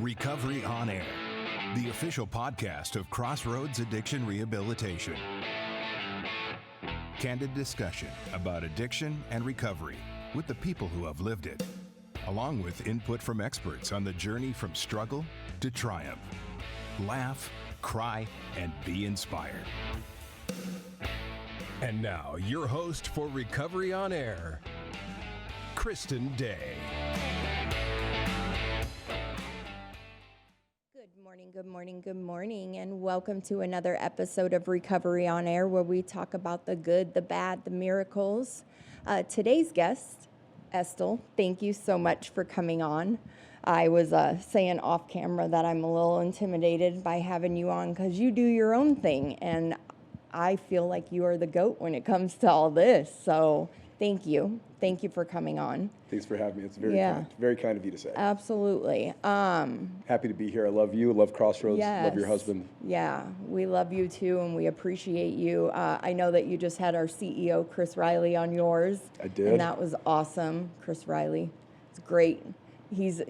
Recovery on Air, the official podcast of Crossroads Addiction Rehabilitation. Candid discussion about addiction and recovery with the people who have lived it, along with input from experts on the journey from struggle to triumph. Laugh, cry, and be inspired. And now, your host for Recovery on Air, Kristen Day. Good morning, and welcome to another episode of Recovery on Air, where we talk about the good, the bad, the miracles. Today's guest, Estil, thank you so much for coming on. I was saying off camera that I'm a little intimidated by having you on because you do your own thing, and I feel like you are the GOAT when it comes to all this. So thank you. Thank you for coming on. Thanks for having me. It's very kind of you to say. Absolutely. Happy to be here. I love you. Love Crossroads. Yes. Love your husband. Yeah, we love you too, and we appreciate you. I know that you just had our CEO, Chris Riley, on yours. I did. And that was awesome. Chris Riley. It's great. He's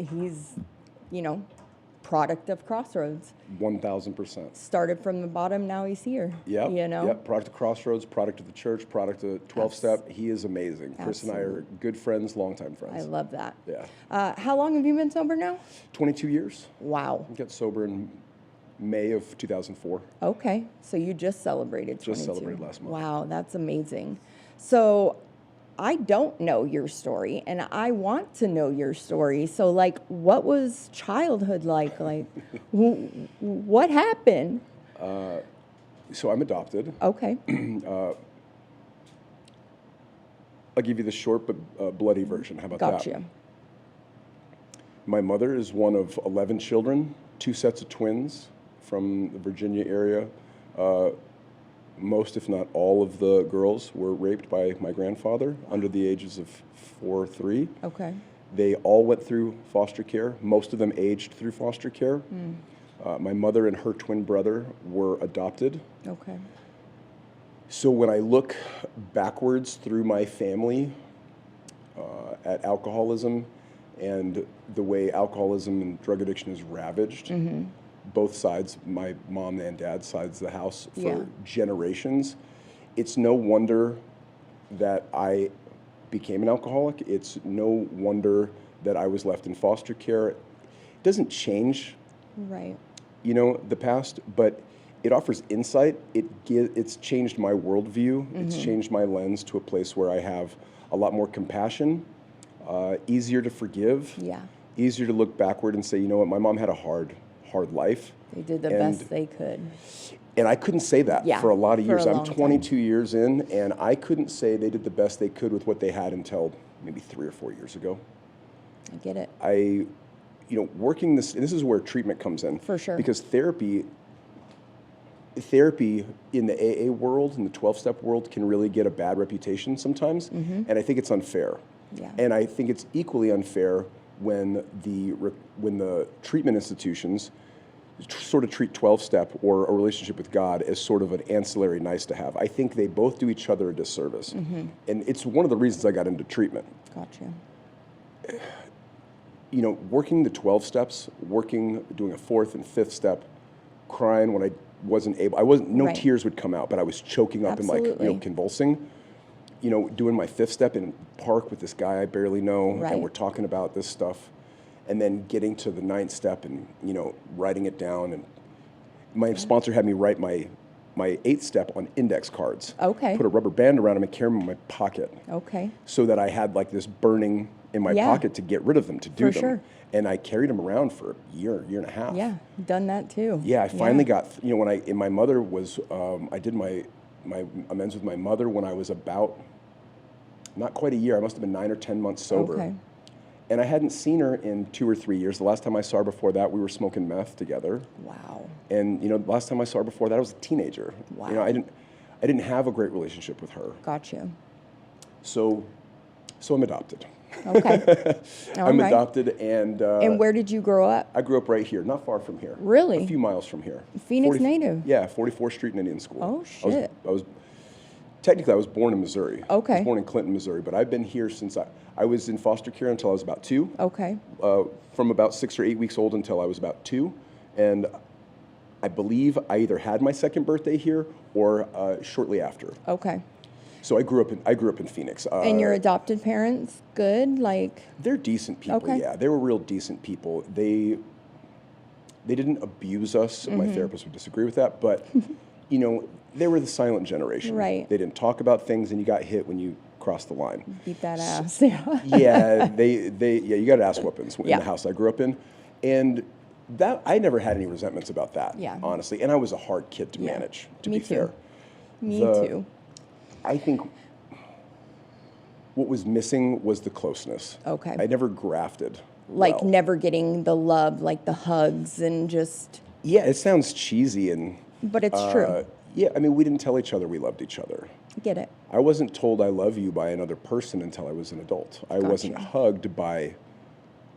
product of Crossroads. 1,000%. Started from the bottom, now he's here. Yep. You know? Yep. Product of Crossroads, product of the church, product of 12-step. He is amazing. Absolutely. Chris and I are good friends, longtime friends. I love that. Yeah. How long have you been sober now? 22 years. Wow. I got sober in May of 2004. Okay, so you just celebrated 22. Just celebrated last month. Wow, that's amazing. So I don't know your story, and I want to know your story. So, what was childhood like? What happened? So I'm adopted. Okay. I'll give you the short but bloody version. How about that? Gotcha. My mother is one of 11 children, 2 sets of twins from the Virginia area. Most, if not all, of the girls were raped by my grandfather under the ages of 4 or 3. Okay. They all went through foster care. Most of them aged through foster care. My mother and her twin brother were adopted. Okay. So when I look backwards through my family at alcoholism and the way alcoholism and drug addiction is ravaged, both sides, my mom and dad's sides of the house, for generations, it's no wonder that I became an alcoholic. It's no wonder that I was left in foster care. It doesn't change, Right. The past, but it offers insight. It's changed my worldview. It's changed my lens to a place where I have a lot more compassion, easier to forgive, easier to look backward and say, you know what, my mom had a hard life. They did the best they could. And I couldn't say that for a lot of years. I'm 22 time. years in, and I couldn't say they did the best they could with what they had until maybe 3 or 4 years ago. I get it. Working this, and this is where treatment comes in. For sure. Because therapy in the AA world, in the 12-step world, can really get a bad reputation sometimes, and I think it's unfair. Yeah. And I think it's equally unfair when the treatment institutions sort of treat 12-step or a relationship with God as sort of an ancillary nice to have. I think they both do each other a disservice. And it's one of the reasons I got into treatment. Gotcha. Working the 12 steps, doing a 4th and 5th step, crying when I wasn't able, no tears would come out, but I was choking up Absolutely. and convulsing. Doing my 5th step in a park with this guy I barely know, and we're talking about this stuff, and then getting to the 9th step and, writing it down. And my sponsor had me write my 8th step on index cards. Okay. Put a rubber band around them and carry them in my pocket. Okay. So that I had this burning in my pocket to get rid of them, to do them. Sure. And I carried them around for a year and a half. Yeah, done that too. Yeah, I finally got, when my mother was, I did my amends with my mother when I was about, not quite a year, I must have been 9 or 10 months sober. Okay. And I hadn't seen her in 2 or 3 years. The last time I saw her before that, we were smoking meth together. Wow. And, the last time I saw her before that, I was a teenager. Wow. I didn't have a great relationship with her. Gotcha. So I'm adopted. Okay. I'm adopted, and where did you grow up? I grew up right here, not far from here. Really? A few miles from here. Phoenix native? Yeah, 44th Street in Indian School. Oh, shit. I was technically I was born in Missouri. Okay. I was born in Clinton, Missouri, but I've been here since I was in foster care until I was about 2. Okay. From about 6 or 8 weeks old until I was about 2. And I believe I either had my second birthday here or shortly after. Okay. So I grew up in Phoenix. And your adopted parents, good? Like, they're decent people. Okay. Yeah, they were real decent people. They didn't abuse us. Mm-hmm. My therapist would disagree with that, but you know, they were the silent generation. Right. They didn't talk about things, and you got hit when you crossed the line. beat that ass. Yeah. Yeah, you got ass whoopings in Yeah. the house I grew up in, and that I never had any resentments about that. Yeah. Honestly, and I was a hard kid to Yeah. manage. To Me be too. fair, Me too. I think what was missing was the closeness. Okay. I never grafted. Like well. never getting the love, like the hugs and just, Yeah, it sounds cheesy and. but it's true. Yeah, I mean, we didn't tell each other we loved each other. Get it. I wasn't told I love you by another person until I was an adult. I wasn't hugged by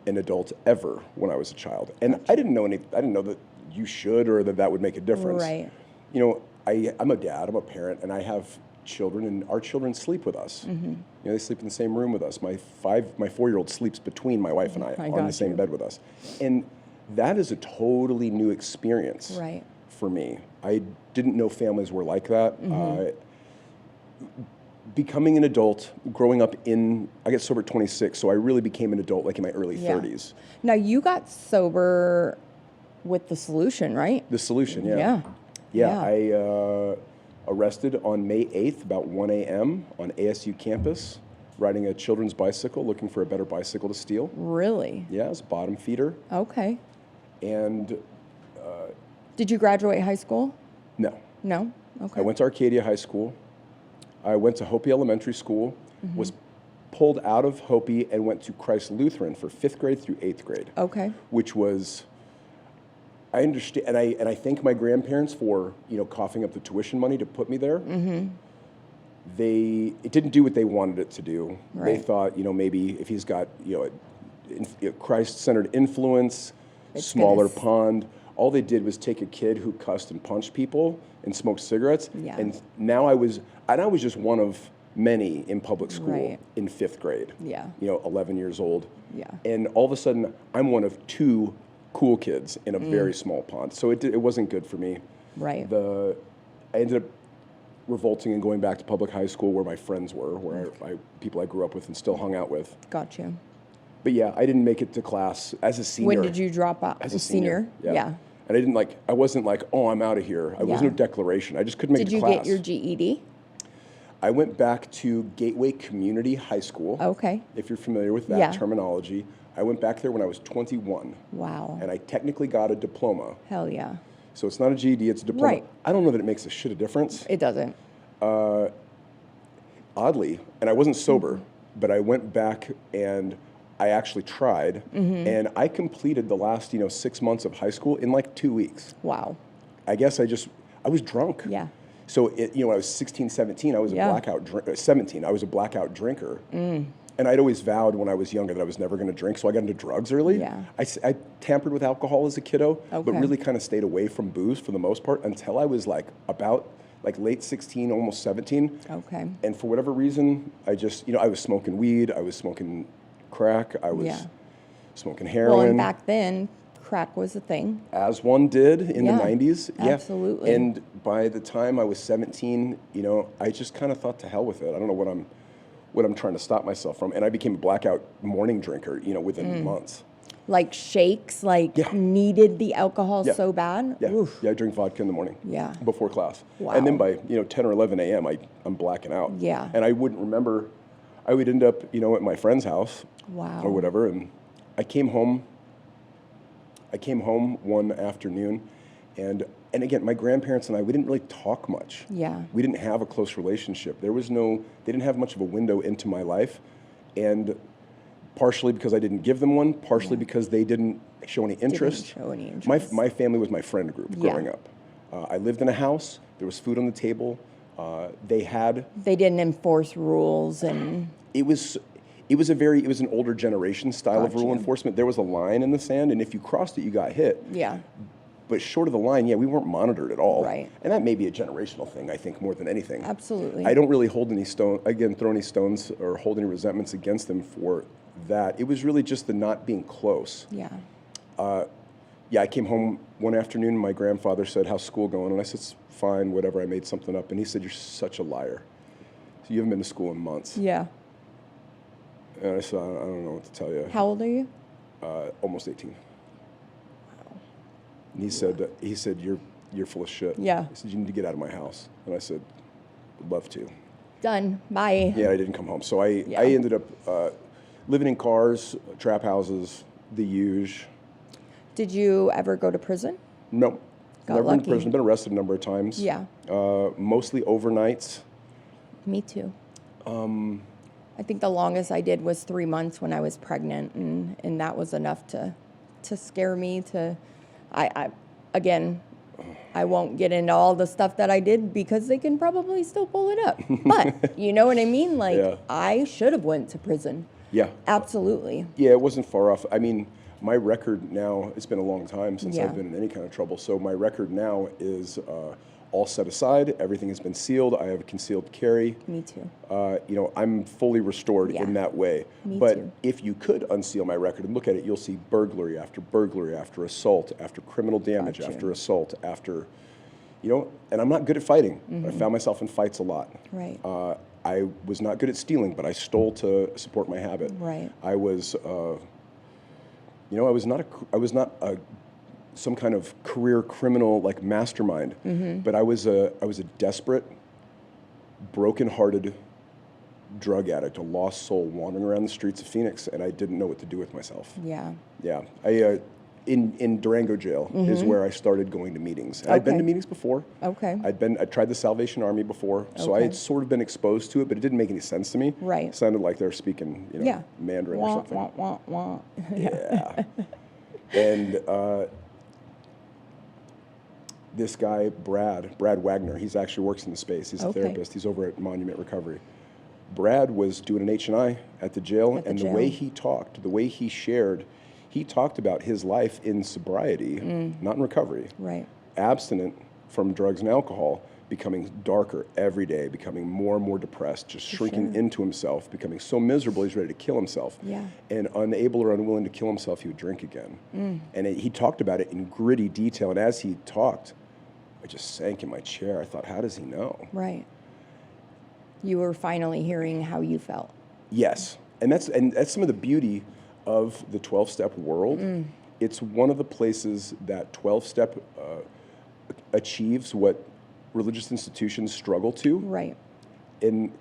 an adult ever when I was a child, and I didn't know that you should or that would make a difference. Right. You know, I'm a dad, I'm a parent, and I have children, and our children sleep with us. Mm-hmm. You know, they sleep in the same room with us. My 4-year-old sleeps between my wife and I on the same bed with us, and that is a totally new experience. Right. For me, I didn't know families were like that. Mm-hmm. Becoming an adult, growing up I got sober at 26, so I really became an adult like in my early 30s. Now you got sober with the solution, right? The solution, yeah. Yeah. I arrested on May 8th, about 1 a.m. on ASU campus, riding a children's bicycle, looking for a better bicycle to steal. Really? Yeah, it was a bottom feeder. Okay. And Did you graduate high school? no. No? Okay. I went to Arcadia High School. I went to Hopi Elementary School, was pulled out of Hopi and went to Christ Lutheran for 5th grade through 8th grade. Okay. Which was, I understand, and I thank my grandparents for, you know, coughing up the tuition money to put me there. It didn't do what they wanted it to do. They Right. thought, you know, maybe if he's got, you know, Christ-centered influence, It's smaller gonna pond. All they did was take a kid who cussed and punched people and smoked cigarettes. Yeah. And now I was just one of many in public school Right. in 5th grade. Yeah. You know, 11 years old. Yeah. And all of a sudden, I'm one of 2 cool kids in a very small pond. So it wasn't good for me. Right. I ended up revolting and going back to public high school where my friends were, where people I grew up with and still hung out with. Got you. But yeah, I didn't make it to class as a senior. When did you drop out? As a senior. Yeah. And I wasn't like, oh, I'm out of here. I was Yeah. no declaration. I just couldn't make Did it to you class. get your GED? I went back to Gateway Community High School. Okay. If you're familiar with that Yeah. terminology. I went back there when I was 21. Wow. And I technically got a diploma. Hell yeah. So it's not a GED, it's a diploma. Right. I don't know that it makes a shit of difference. It doesn't. Oddly, and I wasn't sober, but I went back and I actually tried, and I completed the last 6 months of high school in like 2 weeks. Wow. I guess I was drunk. Yeah. So when I was 16, 17, I was Yeah. a blackout 17. I was a blackout drinker, and I'd always vowed when I was younger that I was never going to drink. So I got into drugs early. Yeah. I tampered with alcohol as a kiddo, but Okay. really kind of stayed away from booze for the most part until I was about late 16, almost 17. Okay. And for whatever reason, I just, I was smoking weed, I was smoking crack, I was Yeah. smoking heroin. Well, and back then, crack was a thing. As one did in Yeah, the 90s. absolutely. Yeah. And by the time I was 17, I just kind of thought to hell with it. I don't know what I'm trying to stop myself from. And I became a blackout morning drinker, within months. Like shakes, Yeah. needed the alcohol Yeah. so bad. Yeah. Oof. Yeah, I drink vodka in the morning. Yeah. Before class. Wow. And then by, 10 or 11 a.m., I'm blacking out. Yeah. And I wouldn't remember. I would end up, at my friend's house. Wow. Or whatever. And I came home one afternoon, and again, my grandparents and I, we didn't really talk much. Yeah. We didn't have a close relationship. They didn't have much of a window into my life, and partially because I didn't give them one, partially because they didn't show any interest. show any interest. My family was my friend group growing up. I lived in a house. There was food on the table. They didn't enforce rules, and it was an older generation style of rule Gotcha. enforcement. There was a line in the sand, and if you crossed it, you got hit. yeah. But short of the line, yeah, we weren't monitored at all. Right. And that may be a generational thing, I think, more than anything. Absolutely. I don't really hold any throw any stones or hold any resentments against them for that. It was really just the not being close. Yeah. Yeah, I came home one afternoon and my grandfather said, "How's school going?" And I said, "It's fine, whatever." I made something up. And he said, "You're such a liar. So you haven't been to school in months." Yeah. And I said, "I don't know what to tell you." How old are you? Almost 18. And he said, "You're full of shit." Yeah. He said, "You need to get out of my house." And I said, "Would love to." Done. Bye. Yeah, I didn't come home. So I ended up living in cars, trap houses, the huge. Did you ever go to prison? No. Got Never been lucky. to prison. Been arrested a number of times. Yeah. Mostly overnights. Me too. I think the longest I did was 3 months when I was pregnant, and that was enough to scare me. I won't get into all the stuff that I did because they can probably still pull it up. But you know what I mean? Like, Yeah. I should have went to prison. Yeah. Absolutely. Yeah, it wasn't far off. I mean, my record now, it's been a long time since Yeah. I've been in any kind of trouble. So my record now is all set aside. Everything has been sealed. I have concealed carry. Me too. I'm fully restored Yeah. in that way. Me but too. if you could unseal my record and look at it, you'll see burglary, after assault, after criminal damage, Got you. after assault, after, and I'm not good at fighting. I found myself in fights a lot. Right. I was not good at stealing, but I stole to support my habit. Right. I was, I was not some kind of career criminal like mastermind, but I was a desperate, broken-hearted drug addict, a lost soul wandering around the streets of Phoenix, and I didn't know what to do with myself. Yeah. Yeah, in Durango jail is where I started going to meetings. And I'd been Okay. to meetings before. Okay. I tried the Salvation Army before, so I Okay. had sort of been exposed to it, but it didn't make any sense to me. Right. It sounded like they were speaking, Yeah. Mandarin or Wah, something. wah, wah, wah. Yeah. And this guy, Brad Wagner, he's actually works in the space. He's a Okay. therapist. He's over at Monument Recovery. Brad was doing an H&I at the jail, At the and jail. the way he talked, the way he shared, he talked about his life in sobriety, not in recovery, Right. abstinent from drugs and alcohol, becoming darker every day, becoming more and more depressed, just shrinking into himself, becoming so miserable he's ready to kill himself. Yeah. And unable or unwilling to kill himself, he would drink again. And he talked about it in gritty detail. And as he talked, I just sank in my chair. I thought, how does he know? Right. You were finally hearing how you felt. Yes. And that's some of the beauty of the 12-step world. It's one of the places that 12-step achieves what religious institutions struggle to. Right. And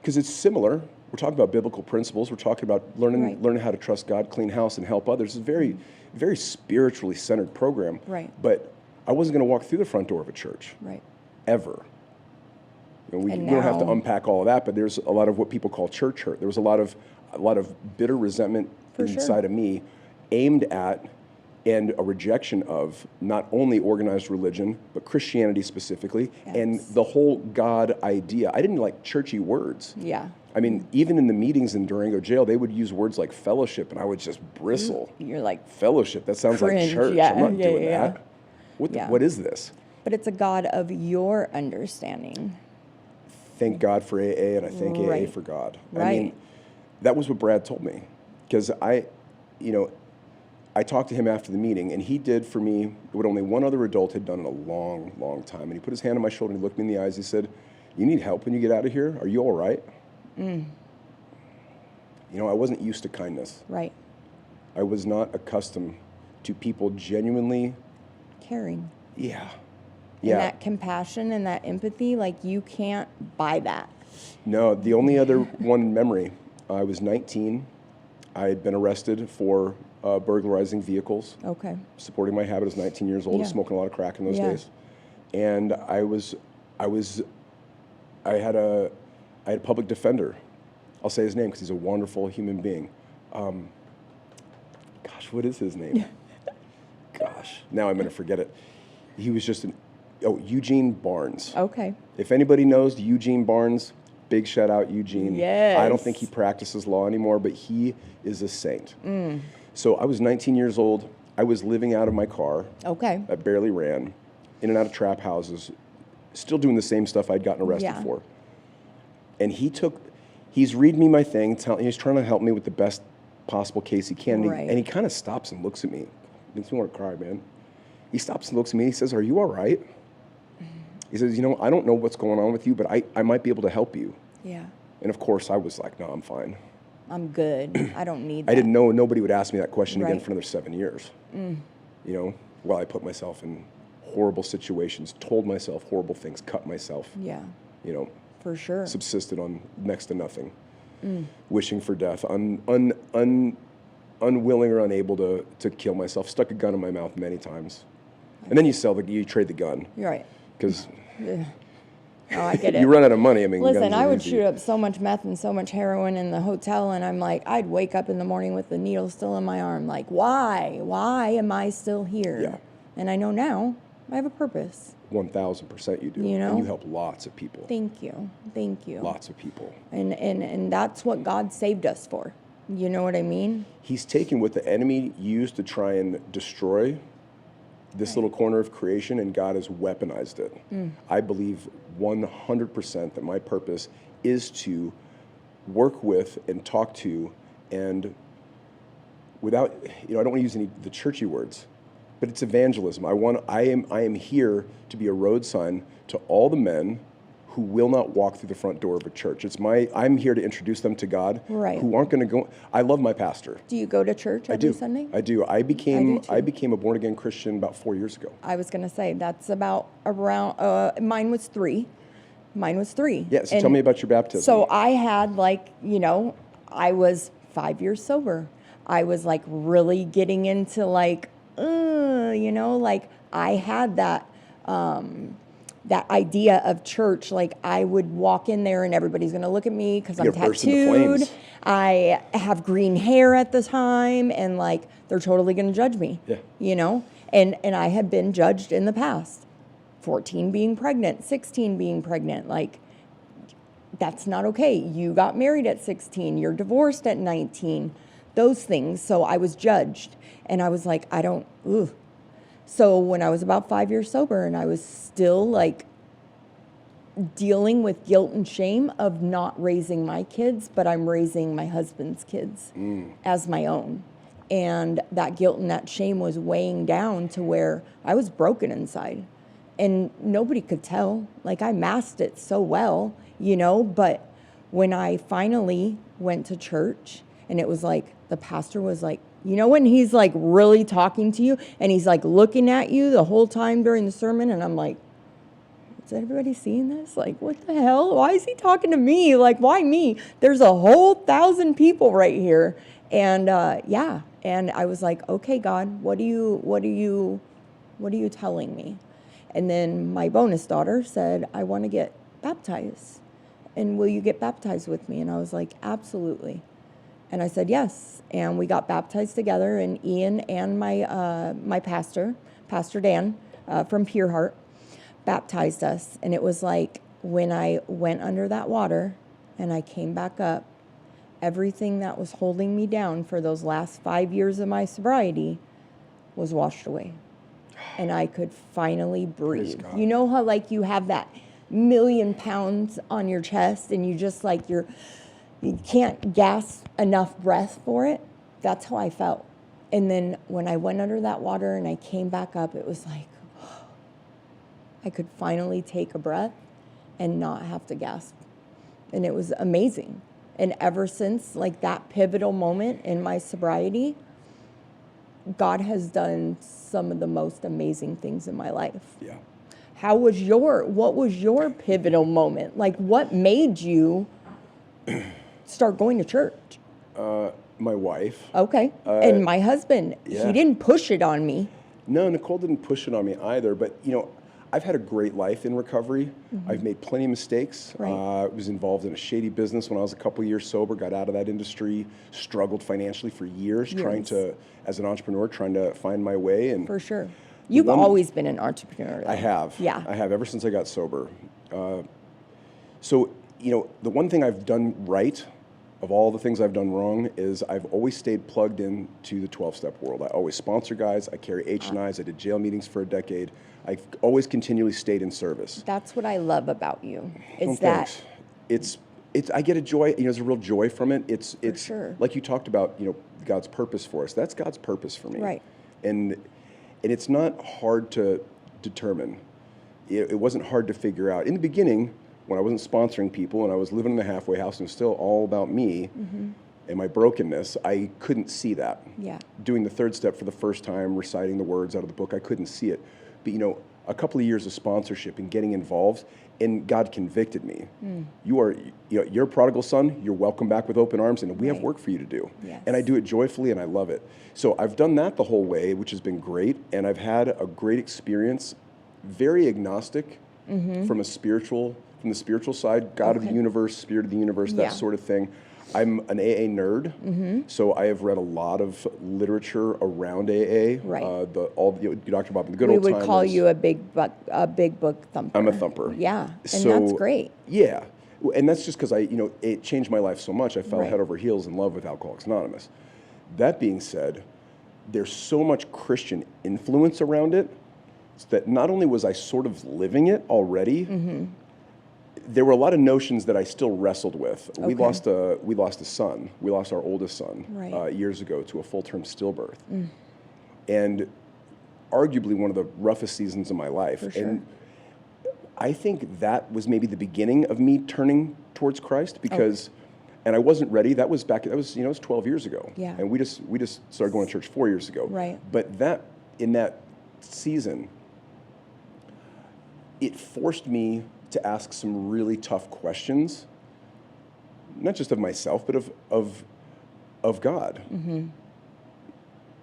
because it's similar, we're talking about biblical principles. We're talking about learning how to trust God, clean house, and help others. It's a very, very spiritually centered program. Right. But I wasn't going to walk through the front door of a church. Right. Ever. We And don't have to now- unpack all of that, but there's a lot of what people call church hurt. There was a lot of bitter resentment For sure. inside of me, aimed at and a rejection of not only organized religion, but Christianity specifically, and Yes. the whole God idea. I didn't like churchy words. Yeah. I mean, even in the meetings in Durango jail, they would use words like fellowship, and I would just bristle. You're like, Fellowship, that sounds Cringe, like church. yeah, I'm not yeah, doing yeah. that. What, Yeah. what is this? but it's a God of your understanding. Thank God for AA, and I thank AA Right. for God. I Right. mean, that was what Brad told me. Because I talked to him after the meeting, and he did for me what only one other adult had done in a long, long time. And he put his hand on my shoulder and he looked me in the eyes. He said, "You need help when you get out of here? Are you all right?" I wasn't used to kindness. Right. I was not accustomed to people genuinely, Caring. yeah. And that compassion and that empathy, like you can't buy that. No, the only other one memory, I was 19. I had been arrested for burglarizing vehicles, Okay. supporting my habit. I was 19 years old, Yeah. smoking a lot of crack in those Yeah. days. And I had a public defender. I'll say his name because he's a wonderful human being. Gosh, what is his name? Gosh, now I'm going to forget it. He was just Eugene Barnes. Okay. If anybody knows Eugene Barnes, big shout out Eugene. Yes. I don't think he practices law anymore, but he is a saint. So I was 19 years old. I was living out of my car. Okay. That barely ran, in and out of trap houses, still doing the same stuff I'd gotten arrested for. And he's reading me my thing, he's trying to help me with the best possible case he can. And he kind of stops and looks at me. Makes me want to cry, man. He stops and looks at me and he says, "Are you all right?" He says, "You know, I don't know what's going on with you, but I might be able to help you." Yeah. And of course I was like, "No, I'm fine. I'm good. I don't need that." I didn't know nobody would ask me that question again for another 7 years. You know, while I put myself in horrible situations, told myself horrible things, cut myself. Yeah. You know, for sure. Subsisted on next to nothing, wishing for death, unwilling or unable to kill myself. Stuck a gun in my mouth many times, and then you trade the gun. You're right. Because oh, I get it. You run out of money. I mean, listen, I would shoot up so much meth and so much heroin in the hotel, and I'm like, I'd wake up in the morning with the needle still in my arm. Like, why? Why am I still here? Yeah. And I know now I have a purpose. 1,000% you do. You know? And you help lots of people. Thank you. Thank you. Lots of people. And that's what God saved us for. You know what I mean? He's taken what the enemy used to try and destroy this little corner of creation, and God has weaponized it. I believe 100% that my purpose is to work with and talk to, and without, I don't want to use any of the churchy words, but it's evangelism. I am here to be a road sign to all the men who will not walk through the front door of a church. I'm here to introduce them to God, who aren't going to go. I love my pastor. Do you go to church every Sunday? I do. I became a born again Christian about 4 years ago. I was going to say that's about around. Mine was 3. Yeah. So tell me about your baptism. So I had I was 5 years sober. I was really getting into I had that. That idea of church, I would walk in there and everybody's going to look at me because I'm tattooed. I have green hair at the time, and they're totally going to judge me. Yeah. And I had been judged in the past. 14 being pregnant, 16 being pregnant. That's not okay. You got married at 16. You're divorced at 19. Those things. So I was judged, and I was like, So when I was about 5 years sober, and I was still dealing with guilt and shame of not raising my kids, but I'm raising my husband's kids as my own. And that guilt and that shame was weighing down to where I was broken inside. And nobody could tell. I masked it so well, but when I finally went to church, and it was the pastor was when he's really talking to you and he's looking at you the whole time during the sermon, and I'm like, is everybody seeing this? What the hell? Why is he talking to me? Why me? There's a whole 1,000 people right here. And and I was like, okay, God, what are you telling me? And then my bonus daughter said, I want to get baptized. And will you get baptized with me? And I was like, absolutely. And I said yes, and we got baptized together. And Ian and my pastor, Pastor Dan from Pure Heart, baptized us. And it was when I went under that water and I came back up, everything that was holding me down for those last 5 years of my sobriety was washed away, and I could finally breathe. You know how you have that 1,000,000 pounds on your chest, and you just you can't gasp enough breath for it. That's how I felt. And then when I went under that water and I came back up, it was I could finally take a breath and not have to gasp. And it was amazing. And ever since that pivotal moment in my sobriety, God has done some of the most amazing things in my life. Yeah. What was your pivotal moment? What made you start going to church? My wife. Okay. And my husband. Yeah. He didn't push it on me. No, Nicole didn't push it on me either. But, I've had a great life in recovery. I've made plenty of mistakes. Right. I was involved in a shady business when I was a couple years sober, got out of that industry, struggled financially for years, as an entrepreneur, trying to find my way. And for sure. You've always been an entrepreneur, though. I have. Yeah. I have, ever since I got sober. So, the one thing I've done right of all the things I've done wrong is I've always stayed plugged in to the 12-step world. I always sponsor guys. I carry H&Is. I did jail meetings for a decade. I've always continually stayed in service. That's what I love about you, is Well, that thanks. I get a joy, there's a real joy from it. It's sure. like you talked about, God's purpose for us. That's God's purpose for me. Right. And it's not hard to determine. It wasn't hard to figure out. In the beginning, when I wasn't sponsoring people and I was living in a halfway house and it was still all about me and my brokenness, I couldn't see that. Yeah. Doing the third step for the first time, reciting the words out of the book, I couldn't see it. But a couple of years of sponsorship and getting involved, and God convicted me. You're a prodigal son. You're welcome back with open arms, and we have work for you to do. Yes. And I do it joyfully, and I love it. So I've done that the whole way, which has been great, and I've had a great experience. Very agnostic from the spiritual side, God of the universe, spirit of the universe, that sort of thing. I'm an AA nerd, so I have read a lot of literature around AA. Right. Dr. Bob and the Good we Old would Timers. call you a big book thumper. I'm a thumper. Yeah, and So, that's great. Yeah, and that's just because it changed my life so much. I fell head over heels in love with Alcoholics Anonymous. That being said, there's so much Christian influence around it that not only was I sort of living it already, there were a lot of notions that I still wrestled with. We lost a son. We lost our oldest son years ago to a full-term stillbirth, and arguably one of the roughest seasons of my life. For sure. And I think that was maybe the beginning of me turning towards Christ because, and I wasn't ready. That was 12 years ago. Yeah. And we just started going to church 4 years ago. Right. But in that season, it forced me to ask some really tough questions, not just of myself, but of God.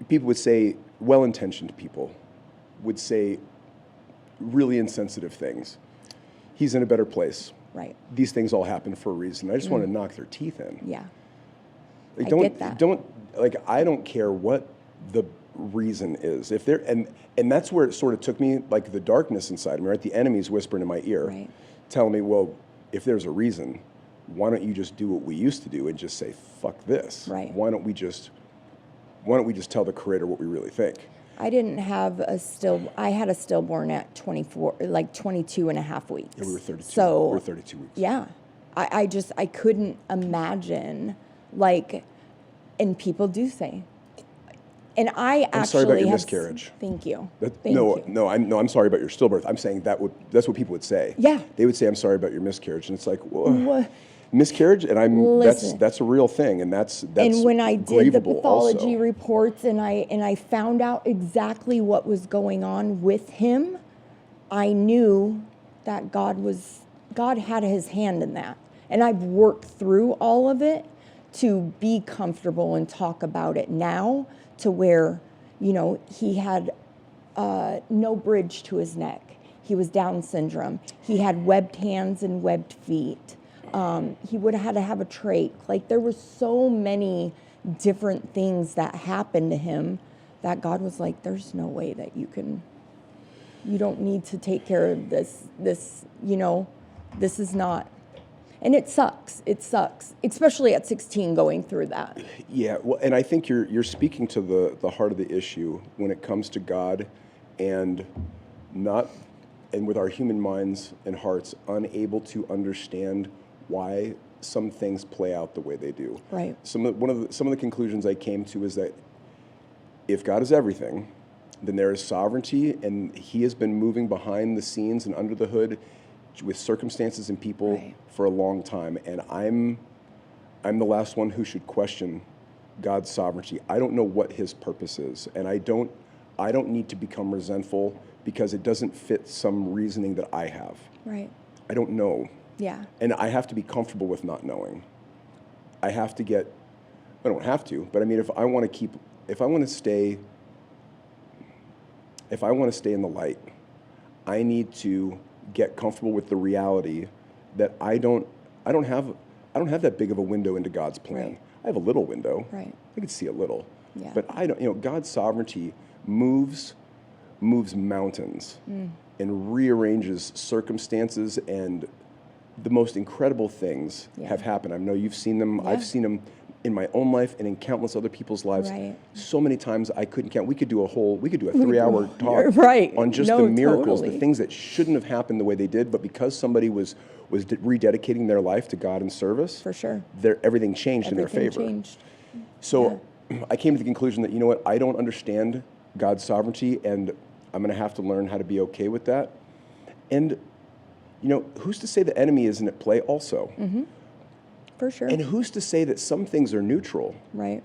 People would say, well-intentioned people would say really insensitive things. He's in a better place. Right. These things all happen for a reason. I just want to knock their teeth in. Yeah. Like, I get that. I don't care what the reason is. If there and that's where it sort of took me, like the darkness inside me, right? The enemy's whispering in my ear, telling me, well, if there's a reason, why don't you just do what we used to do and just say, fuck this? Right. Why don't we just tell the Creator what we really think? I didn't have I had a stillborn at 22 and a half weeks. Yeah, we were 32. So, we were 32 weeks. Yeah. I couldn't imagine, and people do say, and I'm sorry about your miscarriage. Thank you. I'm sorry about your stillbirth. I'm saying that's what people would say. Yeah. They would say, I'm sorry about your miscarriage. And it's like, well, What? miscarriage? And that's a real thing. And that's and when I did the pathology also. reports and I found out exactly what was going on with him, I knew that God had his hand in that. And I've worked through all of it to be comfortable and talk about it now, to where, he had no bridge to his neck. He was Down syndrome. He had webbed hands and webbed feet. He would have had to have a trach. There were so many different things that happened to him that God was like, there's no way that you don't need to take care of this. This is not. And it sucks, especially at 16 going through that. Yeah, well, and I think you're speaking to the heart of the issue when it comes to God and with our human minds and hearts unable to understand why some things play out the way they do. Right. Some of the conclusions I came to is that if God is everything, then there is sovereignty, and He has been moving behind the scenes and under the hood with circumstances and people for a long time, and I'm the last one who should question God's sovereignty. I don't know what His purpose is, and I don't need to become resentful because it doesn't fit some reasoning that I have. Right. I don't know. Yeah. And I have to be comfortable with not knowing. I don't have to, but I mean, if I want to stay in the light, I need to get comfortable with the reality that I don't have that big of a window into God's plan. Right. I have a little window. Right. I can see a little. Yeah. But I don't, God's sovereignty moves mountains and rearranges circumstances and the most incredible things have happened. I know you've seen them. I've seen them in my own life and in countless other people's lives. Right. So many times I couldn't count. We could do a 3-hour talk right. on just No, the miracles, totally. the things that shouldn't have happened the way they did, but because somebody was rededicating their life to God and service, For sure. everything changed in their favor. Changed. So I came to the conclusion that, you know what, I don't understand God's sovereignty, and I'm going to have to learn how to be okay with that. And, you know, who's to say the enemy isn't at play also? Mm-hmm. For sure. And who's to say that some things are neutral? Right.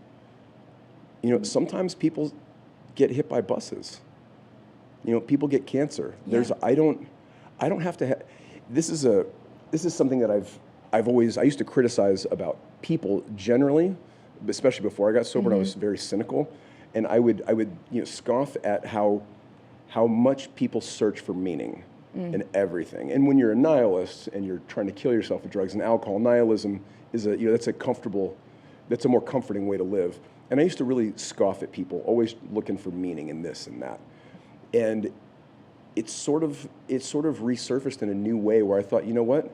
You know, sometimes people get hit by buses. You know, people get cancer. Yeah. I don't have to this is something that I used to criticize about people generally, especially before I got sober. And I was very cynical, and I would scoff at how much people search for meaning in everything. And when you're a nihilist and you're trying to kill yourself with drugs and alcohol, nihilism is that's a more comforting way to live. And I used to really scoff at people, always looking for meaning in this and that. And it sort of resurfaced in a new way where I thought, you know what?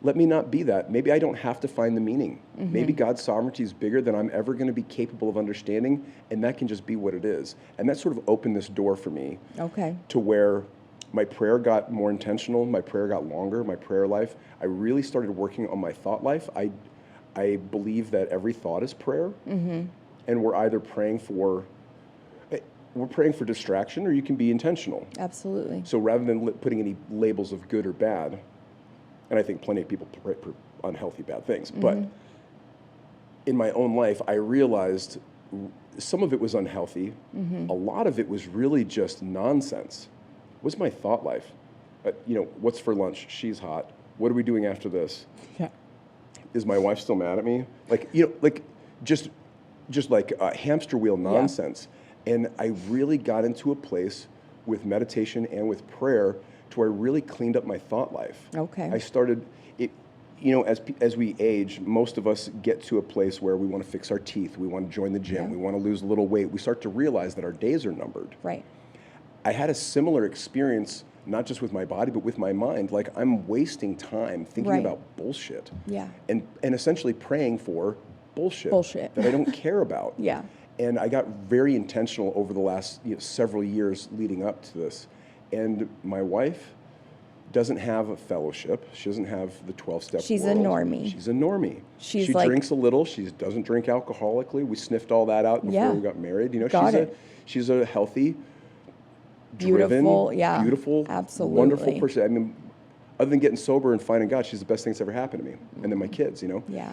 Let me not be that. Maybe I don't have to find the meaning. Maybe God's sovereignty is bigger than I'm ever going to be capable of understanding, and that can just be what it is. And that sort of opened this door for me to where my prayer got more intentional, my prayer got longer, my prayer life. I really started working on my thought life. I believe that every thought is prayer, and we're either praying for distraction, or you can be intentional. Absolutely. So rather than putting any labels of good or bad, and I think plenty of people pray for unhealthy, bad things, but in my own life, I realized some of it was unhealthy. A lot of it was really just nonsense. What's my thought life? What's for lunch? She's hot. What are we doing after this? Yeah. Is my wife still mad at me? Just like a hamster wheel nonsense. And I really got into a place with meditation and with prayer to where I really cleaned up my thought life. Okay. I started it. As we age, most of us get to a place where we want to fix our teeth, we want to join the gym, we want to lose a little weight. We start to realize that our days are numbered. Right. I had a similar experience, not just with my body, but with my mind. Like, I'm wasting time thinking about bullshit. Yeah. And essentially praying for bullshit that I don't care about. Yeah. And I got very intentional over the last several years leading up to this. And my wife doesn't have a fellowship. She doesn't have the 12-step She's world. a normie. She's a normie. She like, drinks a little. She doesn't drink alcoholically. We sniffed all that out before we got married. She's a healthy, beautiful, driven, beautiful, absolutely wonderful person. I mean, other than getting sober and finding God, she's the best thing that's ever happened to me. And then my kids, Yeah.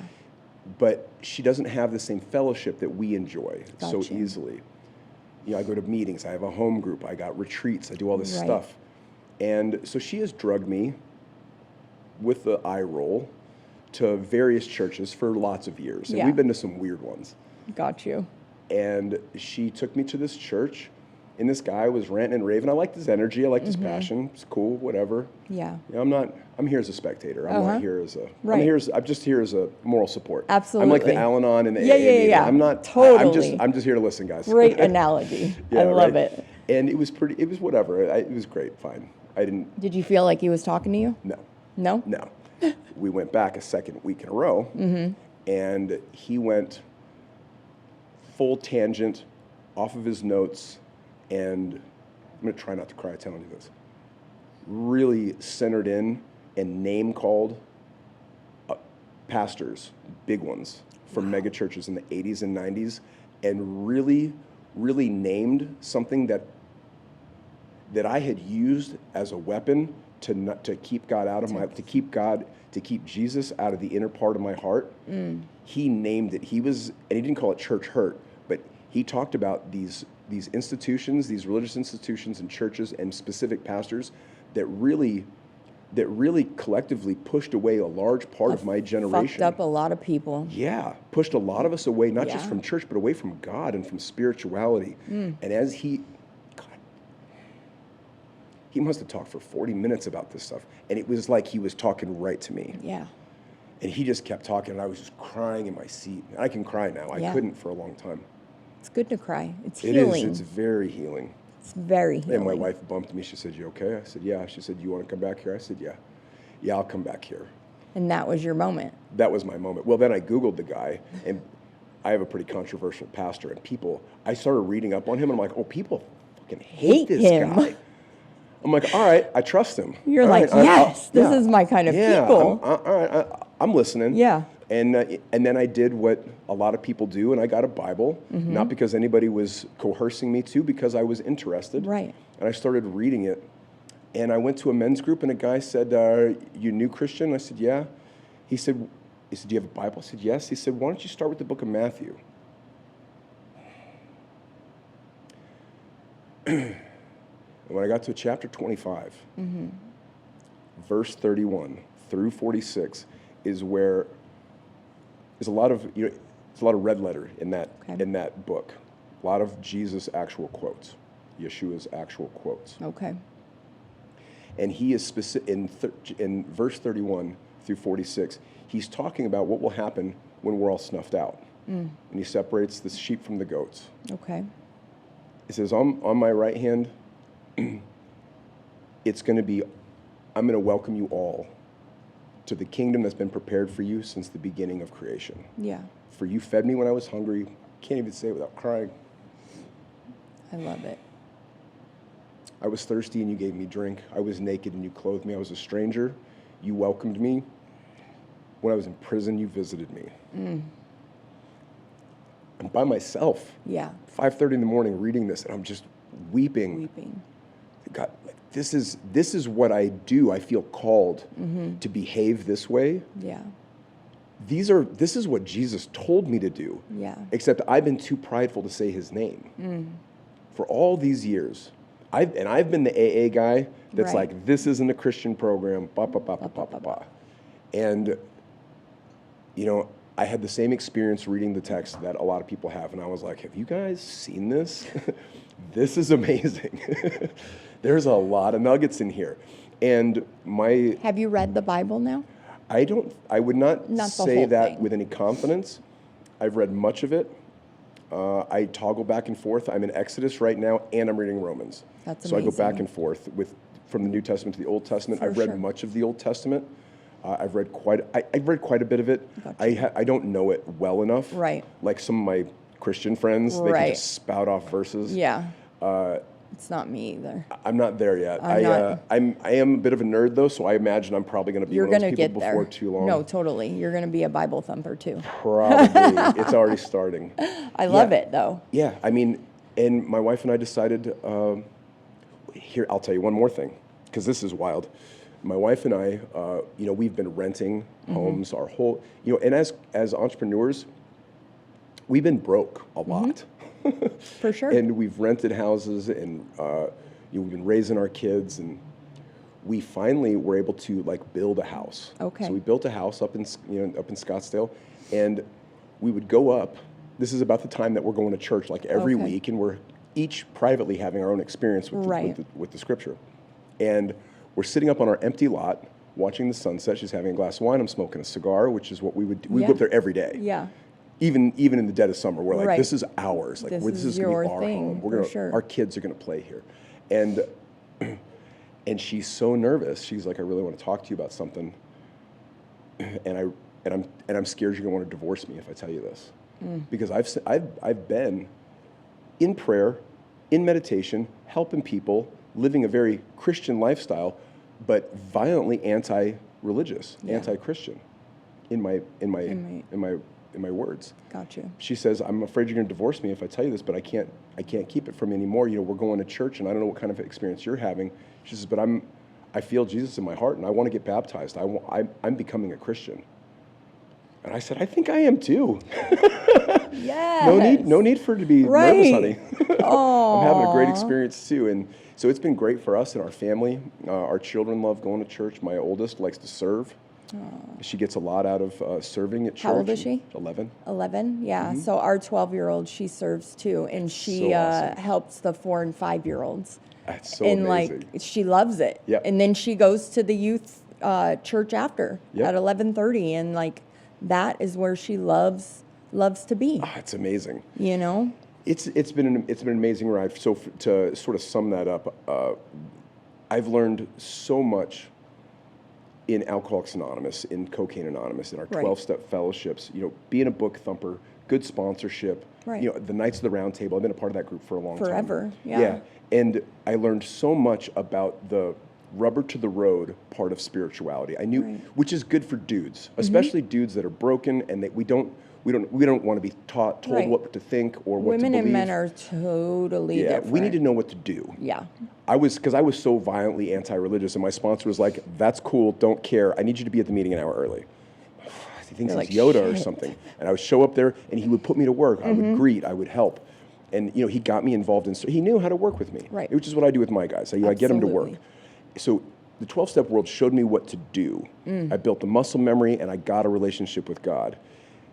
But she doesn't have the same fellowship that we enjoy so Gotcha. easily. I go to meetings, I have a home group, I got retreats, I do all this stuff. And so she has drugged me with the eye roll to various churches for lots of years. And we've been to some weird ones. Got you. And she took me to this church, and this guy was ranting and raving. I liked his energy, I liked his passion. It's cool, whatever. Yeah. I'm here as a spectator. I'm not here as a, I'm just here as a moral support. Absolutely. I'm like the Al-Anon and the AA meeting. I'm not, totally. I'm just here to listen, guys. Great analogy. I love it. And it was whatever. It was great, fine. Did you feel like he was talking to you? No. No? No. We went back a second week in a row, and he went full tangent off of his notes, and I'm going to try not to cry telling you this, really centered in and name-called pastors, big ones, from mega churches in the 80s and 90s, and really, really named something that I had used as a weapon to keep God out of to keep Jesus out of the inner part of my heart. He named it. And he didn't call it church hurt, but he talked about these institutions, these religious institutions and churches and specific pastors that really collectively pushed away a large part of my generation. Fucked up a lot of people. Yeah, pushed a lot of us away, not just from church, but away from God and from spirituality. And as he must have talked for 40 minutes about this stuff. And it was like he was talking right to me. Yeah. And he just kept talking, and I was just crying in my seat. I can cry now. I couldn't for a long time. It's good to cry. It's healing. It is. It's very healing. It's very healing. And my wife bumped me. She said, "You okay?" I said, "Yeah." She said, "You want to come back here?" I said, "Yeah." "Yeah, I'll come back here." And that was your moment. That was my moment. Well, then I Googled the guy, and I have a pretty controversial pastor, and I started reading up on him, and I'm like, oh, people fucking hate this him. guy. I'm like, all right, I trust him. You're all like, right, yes, this yeah, is my kind of yeah, people. all right, I'm listening. Yeah. And then I did what a lot of people do, and I got a Bible, not because anybody was coercing me to, because I was interested. Right. And I started reading it, and I went to a men's group, and a guy said, you new Christian? I said, yeah. He said, do you have a Bible? I said, yes. He said, why don't you start with the book of Matthew? And when I got to chapter 25, verse 31 through 46 is where there's a lot of there's a lot of red letter in that book. A lot of Jesus' actual quotes, Yeshua's actual quotes. Okay. And he is specific in verse 31 through 46. He's talking about what will happen when we're all snuffed out. And he separates the sheep from the goats. Okay. He says, on my right hand, it's going to be, I'm going to welcome you all to the kingdom that's been prepared for you since the beginning of creation. Yeah. For you fed me when I was hungry. Can't even say it without crying. I love it. I was thirsty and you gave me drink. I was naked and you clothed me. I was a stranger. You welcomed me. When I was in prison, you visited me. I'm by myself. Yeah. 5:30 in the morning reading this, and I'm just weeping. God, like, this is what I do. I feel called to behave this way. Yeah. This is what Jesus told me to do. Yeah. Except I've been too prideful to say his name. For all these years. I've been the AA guy that's Right. like, this isn't a Christian program, bah, bah, bah, bah, bah, bah, bah. And, I had the same experience reading the text that a lot of people have, and I was like, have you guys seen this? This is amazing. There's a lot of nuggets in here. And Have you read the Bible now? I would not Not the say whole that thing. with any confidence. I've read much of it. I toggle back and forth. I'm in Exodus right now, and I'm reading Romans. That's So I go back amazing. and forth from the New Testament to the Old Testament. For I've read sure. much of the Old Testament. I've read quite a bit of it. Gotcha. I don't know it well enough. Right. Like some of my Christian friends, they can Right. just spout off verses. Yeah. It's not me either. I'm not there yet. I'm I am a bit of a nerd though, so I imagine I'm probably going to be You're one of going those to people get before there. too long. No, totally. You're going to be a Bible thumper too. Probably. It's already starting. I love it though. Yeah, I mean, and my wife and I decided, here, I'll tell you one more thing, because this is wild. My wife and I, we've been renting homes our whole, and as entrepreneurs, we've been broke a lot. For sure. And we've rented houses, and we've been raising our kids, and we finally were able to build a house. Okay. So we built a house up in Scottsdale, and we would go up. This is about the time that we're going to church every Okay. week, and we're each privately having our own experience with Right. with the scripture. And we're sitting up on our empty lot watching the sunset. She's having a glass of wine. I'm smoking a cigar, which is what we would do. We Yeah. go up there every day. Yeah. Even in the dead of summer, we're like, Right. this is ours. This This is is going to your be our thing, home. for sure. Our kids are going to play here, and she's so nervous. She's like, I really want to talk to you about something, and I'm scared you're going to want to divorce me if I tell you this, because I've been in prayer, in meditation, helping people, living a very Christian lifestyle, but violently anti-religious, Yeah. anti-Christian, in my words. Got you. She says, I'm afraid you're going to divorce me if I tell you this, but I can't keep it from you anymore. We're going to church, and I don't know what kind of experience you're having. She says, but I feel Jesus in my heart, and I want to get baptized. I'm becoming a Christian. And I said, I think I am too. Yes. No need for it to be Right. nervous, honey. I'm having a great experience too, and so it's been great for us and our family. Our children love going to church. My oldest likes to serve. She gets a lot out of serving at church. How old is she? 11. 11, yeah. So our 12-year-old, she serves too, and she So awesome. helps the 4 and 5-year-olds. That's so And amazing. she loves it. Yep. And then she goes to the youth church after Yep. at 11:30, and that is where she loves to be. It's amazing. It's been an amazing ride. So to sort of sum that up, I've learned so much in Alcoholics Anonymous, in Cocaine Anonymous, in our Right. 12-step fellowships, being a book thumper, good sponsorship, Right. the Knights of the Round Table. I've been a part of that group for a long time. Forever, yeah. Yeah, and I learned so much about the rubber to the road part of spirituality. I knew, Right. which is good for dudes, especially dudes that are broken and that we don't want to be told Right. what to think or what Women to believe. and men are totally Yeah, different. we need to know what to do. Yeah. Because I was so violently anti-religious, and my sponsor was like, "That's cool, don't care. I need you to be at the meeting an hour early." He thinks You're he's like, Yoda or "Shit." something. And I would show up there, and he would put me to work. I would greet, I would help, and he got me involved in. So he knew how to work with me, Right. which is what I do with my guys. I get them to work. Absolutely. So the 12-step world showed me what to do. I built the muscle memory, and I got a relationship with God.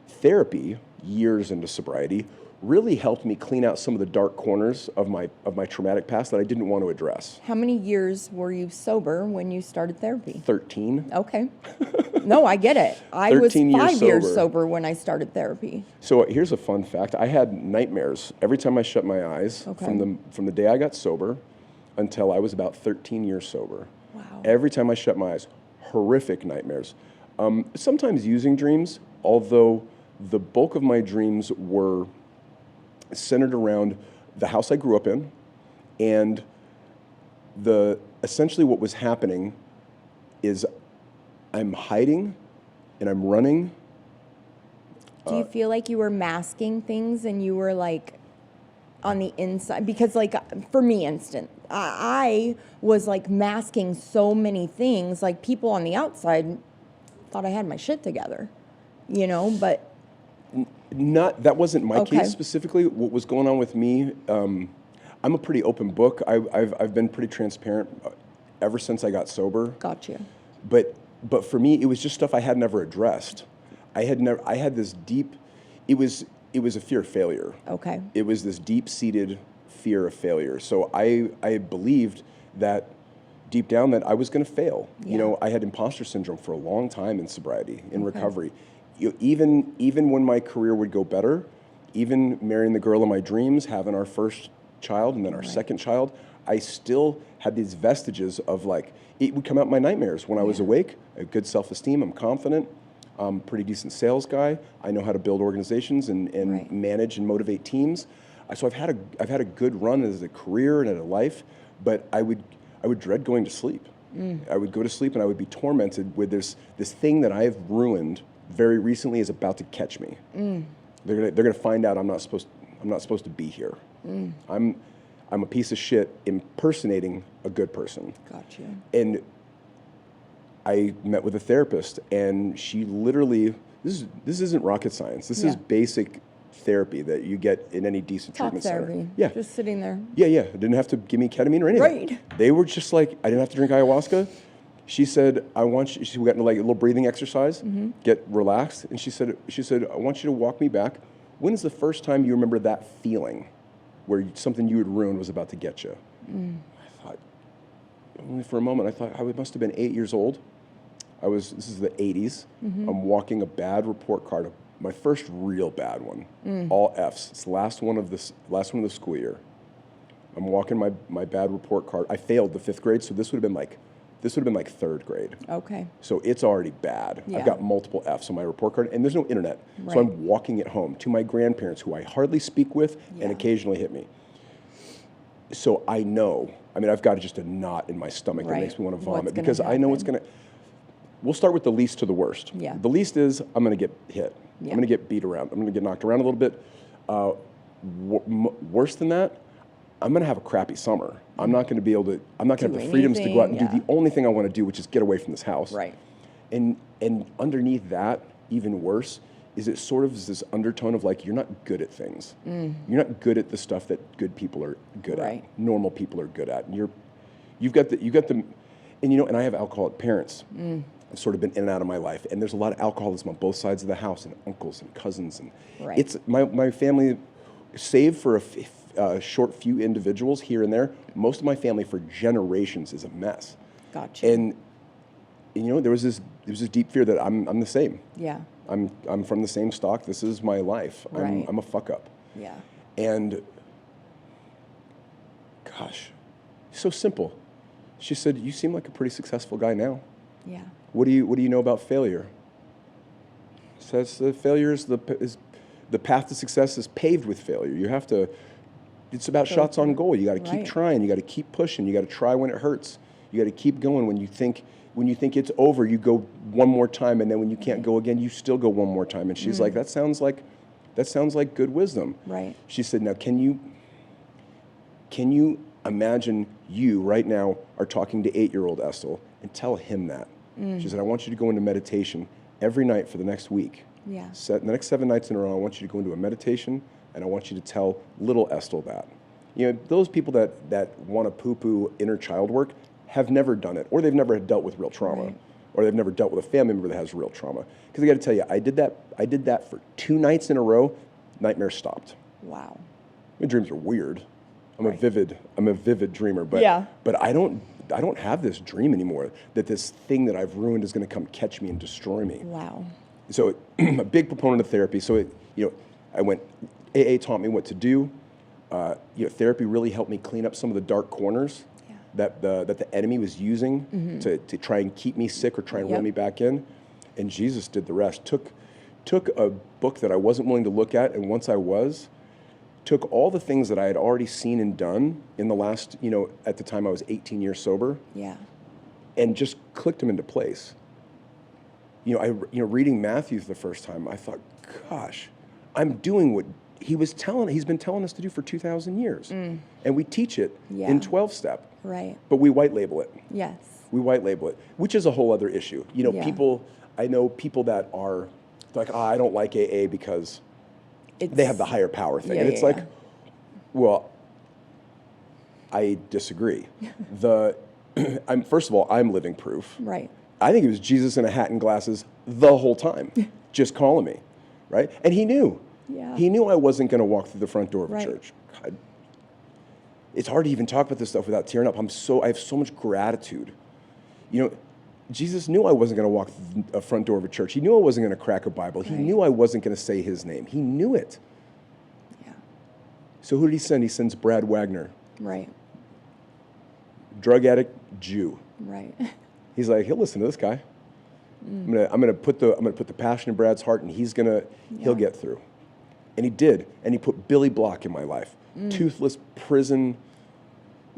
Therapy, years into sobriety, really helped me clean out some of the dark corners of my traumatic past that I didn't want to address. How many years were you sober when you started therapy? 13. Okay. No, I get it. I was 13 years 5 years sober. sober when I started therapy. So here's a fun fact. I had nightmares every time I shut my eyes Okay. from the day I got sober until I was about 13 years sober. Wow. Every time I shut my eyes, horrific nightmares. Sometimes using dreams, although the bulk of my dreams were centered around the house I grew up in, and essentially what was happening is I'm hiding and I'm running. Do you feel like you were masking things and you were like on the inside? Because like for me, I was like masking so many things. Like people on the outside thought I had my shit together, but That wasn't my Okay. case specifically. What was going on with me, I'm a pretty open book. I've been pretty transparent ever since I got sober. got you. But for me, it was just stuff I had never addressed. I had this deep, it was a fear of failure. Okay. It was this deep-seated fear of failure. So I believed that deep down that I was going to fail. Yeah. I had imposter syndrome for a long time in sobriety, in recovery. Even when my career would go better, even marrying the girl of my dreams, having our first child and then our second child, I still had these vestiges of like, it would come out in my nightmares when I was awake. I had good self-esteem, I'm confident, I'm a pretty decent sales guy, I know how to build organizations and Right. manage and motivate teams. So I've had a good run as a career and as a life, but I would dread going to sleep. I would go to sleep and I would be tormented with this thing that I have ruined very recently is about to catch me. They're gonna find out I'm not supposed to be here. I'm a piece of shit impersonating a good person. Got you. And I met with a therapist, and she literally, this isn't rocket science. This is Yeah. basic therapy that you get in any decent Talk treatment therapy. center. Yeah. Just sitting there. Yeah. I didn't have to give me ketamine or anything. Right. They were just like, I didn't have to drink ayahuasca. She said, we got into like a little breathing exercise, get relaxed. And she said, I want you to walk me back. When is the first time you remember that feeling where something you had ruined was about to get you? I thought, only for a moment, I thought I must have been 8 years old. This is the 80s. I'm walking a bad report card, my first real bad one, all Fs. It's the last one of the school year. I'm walking my bad report card. I failed the 5th grade, so this would have been like 3rd grade. Okay. So it's already bad. Yeah. I've got multiple Fs on my report card, and there's no internet. Right. So I'm walking it home to my grandparents, who I hardly speak with Yeah. and occasionally hit me. So I know, I've got just a knot in my stomach that Right. makes me want to What's vomit gonna because I know it's happen. going to. We'll start with the least to the worst. Yeah. The least is I'm going to get hit. Yeah. I'm going to get beat around. I'm going to get knocked around a little bit. Worse than that, I'm going to have a crappy summer. I'm not going to be able to. I'm not going to Do have the freedoms to go out and anything, do the only thing I want to do, which is get away from this house. Right. And underneath that, even worse, is it sort of this undertone of like, you're not good at things. You're not good at the stuff that good people are good Right. at, normal people are good at. And you've got the, and I have alcoholic parents. I've sort of been in and out of my life. And there's a lot of alcoholism on both sides of the house, and uncles and cousins. And Right. it's my family, save for a short few individuals here and there, most of my family for generations is a mess. Got you. And there was this deep fear that I'm the same. Yeah. I'm from the same stock. This is my life. Right. I'm a fuck up. Yeah. And gosh, so simple. She said, "You seem like a pretty successful guy now." Yeah. What do you know about failure? It says failure is the path to success is paved with failure. You have to. It's about shots on goal. You got to keep trying. You got to keep pushing. You got to try when it hurts. You got to keep going. When you think it's over, you go one more time, and then when you can't go again, you still go one more time. And she's like, that sounds like good wisdom. Right. She said, now can you imagine you right now are talking to 8-year-old Estil and tell him that. She said, I want you to go into meditation every night for the next week. Yeah. The next 7 nights in a row, I want you to go into a meditation, and I want you to tell little Estil that. You know, those people that want to poo-poo inner child work have never done it, or they've never dealt with real trauma, or they've never dealt with a family member that has real trauma. Because I got to tell you, I did that for 2 nights in a row. Nightmares stopped. Wow. My dreams are weird. I'm a vivid dreamer, but I don't have this dream anymore that this thing that I've ruined is going to come catch me and destroy me. Wow. So I'm a big proponent of therapy. So AA taught me what to do. Therapy really helped me clean up some of the dark corners that the enemy was using to try and keep me sick or try and reel me back in. And Jesus did the rest. Took a book that I wasn't willing to look at, and once I was, took all the things that I had already seen and done in the last, at the time I was 18 years sober, and just clicked them into place. Reading Matthew for the first time, I thought, gosh, I'm doing what he's been telling us to do for 2,000 years. And we teach it in 12-step. Right. But we white label it. Yes. We white label it, which is a whole other issue. I know people that are like, I don't like AA because they have the higher power thing. And it's like, well, I disagree. First of all, I'm living proof. Right. I think it was Jesus in a hat and glasses the whole time, just calling me, right? And he knew. Yeah. He knew I wasn't going to walk through the front door of a church. God, it's hard to even talk about this stuff without tearing up. I have so much gratitude. Jesus knew I wasn't going to walk through the front door of a church. He knew I wasn't going to crack a Bible. He knew I wasn't going to say his name. He knew it. Yeah. So who did he send? He sends Brad Wagner. Right. Drug addict, Jew. Right. He's like, he'll listen to this guy. I'm gonna put the passion in Brad's heart, and he'll get through. And he did. And he put Billy Block in my life. Toothless prison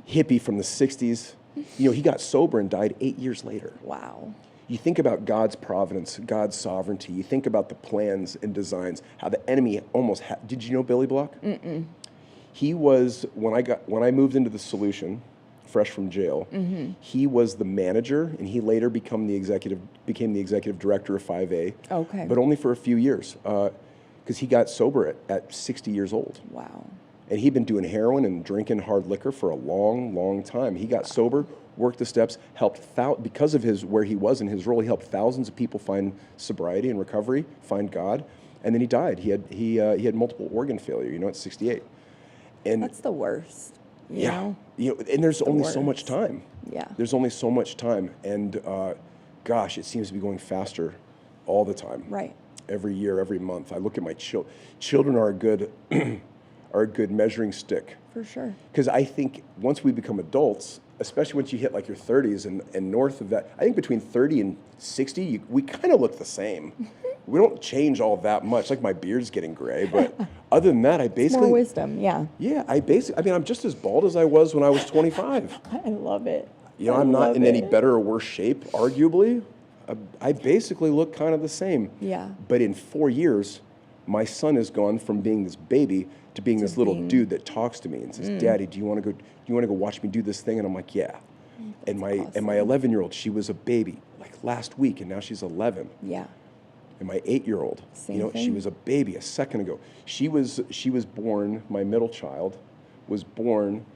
hippie from the 60s. He got sober and died 8 years later. Wow. You think about God's providence, God's sovereignty. You think about the plans and designs, how the enemy almost did you know Billy Block? Mm-mm. He was, when I moved into the Solution, fresh from jail, he was the manager, and he later became the executive director of 5A. Okay. But only for a few years, because he got sober at 60 years old. Wow. And he'd been doing heroin and drinking hard liquor for a long, long time. He got sober, worked the steps, because of where he was in his role, he helped thousands of people find sobriety and recovery, find God, and then he died. He had multiple organ failure, at 68. And that's the worst. You know? And there's only so much time. Yeah. There's only so much time, and gosh, it seems to be going faster all the time. Right. Every year, every month. I look at my children are a good are a good measuring stick. For sure. Because I think once we become adults, especially once you hit like your 30s and north of that, I think between 30 and 60, we kind of look the same. We don't change all that much. Like my beard's getting gray, but other than that, I basically... More wisdom, yeah. Yeah, I'm just as bald as I was when I was 25. I love it. I'm not in any better or worse shape, arguably. I basically look kind of the same. Yeah. But in 4 years, my son has gone from being this baby to being this little dude that talks to me and says, "Daddy, do you want to go watch me do this thing?" And I'm like, "Yeah." And my 11-year-old, she was a baby like last week, and now she's 11. Yeah. And my 8-year-old, she was a baby a second ago. She was born. My middle child was born